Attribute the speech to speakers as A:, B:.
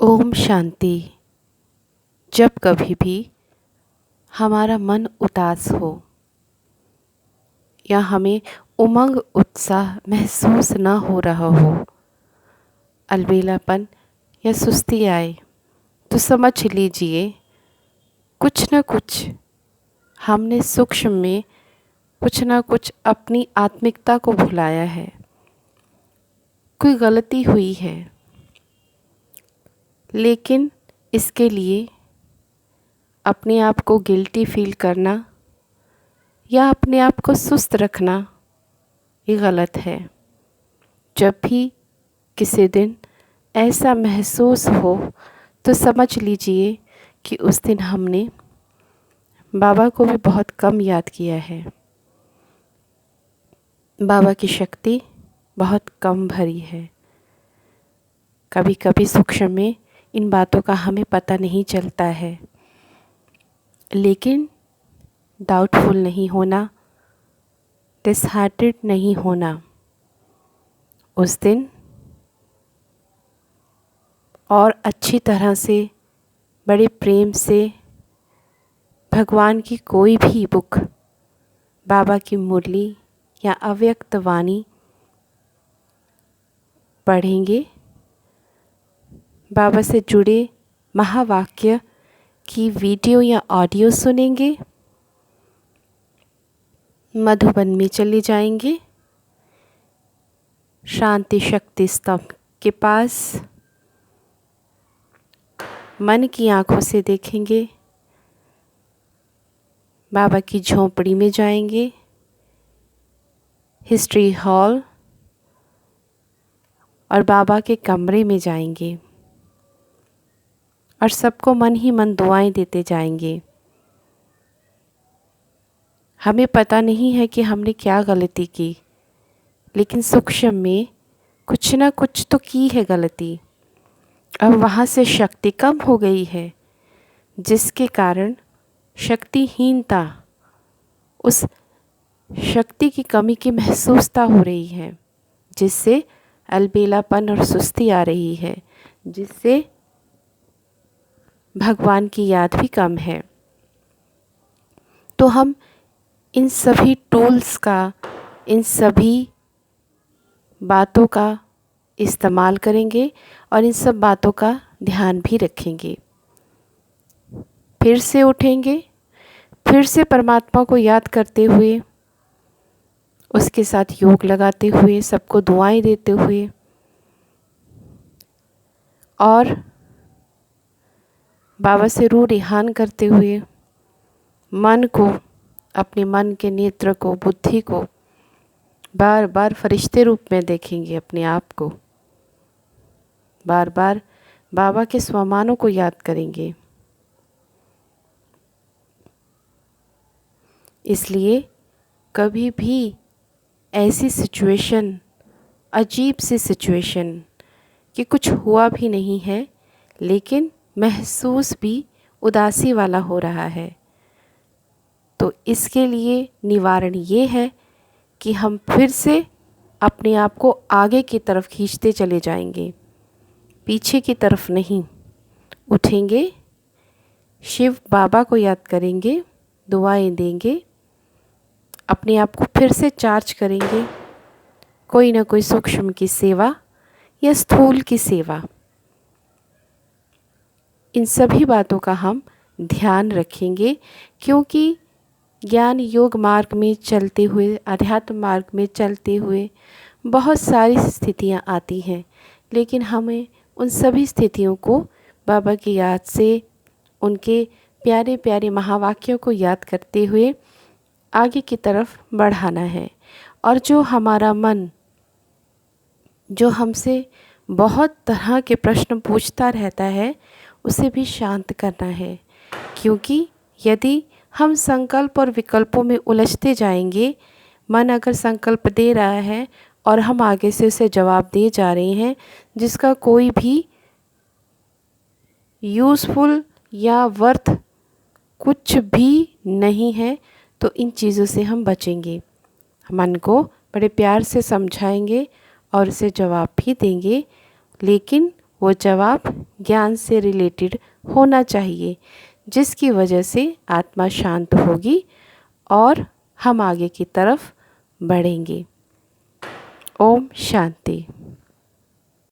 A: ओम शांति। जब कभी भी हमारा मन उदास हो या हमें उमंग उत्साह महसूस न हो रहा हो, अलबेलापन या सुस्ती आए, तो समझ लीजिए कुछ न कुछ हमने सूक्ष्म में कुछ न कुछ अपनी आत्मिकता को भुलाया है, कोई गलती हुई है। लेकिन इसके लिए अपने आप को गिल्टी फील करना या अपने आप को सुस्त रखना ये गलत है। जब भी किसी दिन ऐसा महसूस हो तो समझ लीजिए कि उस दिन हमने बाबा को भी बहुत कम याद किया है। बाबा की शक्ति बहुत कम भरी है। कभी कभी सूक्ष्म में इन बातों का हमें पता नहीं चलता है, लेकिन डाउटफुल नहीं होना, डिसहार्टेड नहीं होना। उस दिन और अच्छी तरह से, बड़े प्रेम से भगवान की कोई भी बुक, बाबा की मुरली या अव्यक्त वाणी पढ़ेंगे, बाबा से जुड़े महावाक्य की वीडियो या ऑडियो सुनेंगे, मधुबन में चले जाएंगे, शांति शक्ति स्तंभ के पास मन की आंखों से देखेंगे, बाबा की झोंपड़ी में जाएंगे, हिस्ट्री हॉल और बाबा के कमरे में जाएंगे और सबको मन ही मन दुआएं देते जाएंगे। हमें पता नहीं है कि हमने क्या गलती की, लेकिन सूक्ष्म में कुछ ना कुछ तो की है गलती। अब वहाँ से शक्ति कम हो गई है, जिसके कारण शक्तिहीनता, उस शक्ति की कमी की महसूसता हो रही है, जिससे अलबेलापन और सुस्ती आ रही है, जिससे भगवान की याद भी कम है। तो हम इन सभी टूल्स का, इन सभी बातों का इस्तेमाल करेंगे और इन सब बातों का ध्यान भी रखेंगे। फिर से उठेंगे, फिर से परमात्मा को याद करते हुए, उसके साथ योग लगाते हुए, सबको दुआएं देते हुए और बाबा से रूह रिहान करते हुए मन को, अपने मन के नेत्र को, बुद्धि को बार बार फरिश्ते रूप में देखेंगे। अपने आप को बार बार बाबा के स्वमानों को याद करेंगे। इसलिए कभी भी ऐसी सिचुएशन, अजीब सी सिचुएशन कि कुछ हुआ भी नहीं है, लेकिन महसूस भी उदासी वाला हो रहा है, तो इसके लिए निवारण ये है कि हम फिर से अपने आप को आगे की तरफ खींचते चले जाएंगे, पीछे की तरफ नहीं। उठेंगे, शिव बाबा को याद करेंगे, दुआएं देंगे, अपने आप को फिर से चार्ज करेंगे, कोई ना कोई सूक्ष्म की सेवा या स्थूल की सेवा, इन सभी बातों का हम ध्यान रखेंगे। क्योंकि ज्ञान योग मार्ग में चलते हुए, अध्यात्म मार्ग में चलते हुए बहुत सारी स्थितियाँ आती हैं, लेकिन हमें उन सभी स्थितियों को बाबा की याद से, उनके प्यारे प्यारे महावाक्यों को याद करते हुए आगे की तरफ बढ़ाना है। और जो हमारा मन, जो हमसे बहुत तरह के प्रश्न पूछता रहता है, उसे भी शांत करना है। क्योंकि यदि हम संकल्प और विकल्पों में उलझते जाएंगे, मन अगर संकल्प दे रहा है और हम आगे से उसे जवाब दे जा रहे हैं, जिसका कोई भी यूज़फुल या वर्थ कुछ भी नहीं है, तो इन चीज़ों से हम बचेंगे। मन को बड़े प्यार से समझाएंगे और उसे जवाब भी देंगे, लेकिन वो जवाब ज्ञान से रिलेटेड होना चाहिए, जिसकी वजह से आत्मा शांत होगी और हम आगे की तरफ बढ़ेंगे। ओम शांति।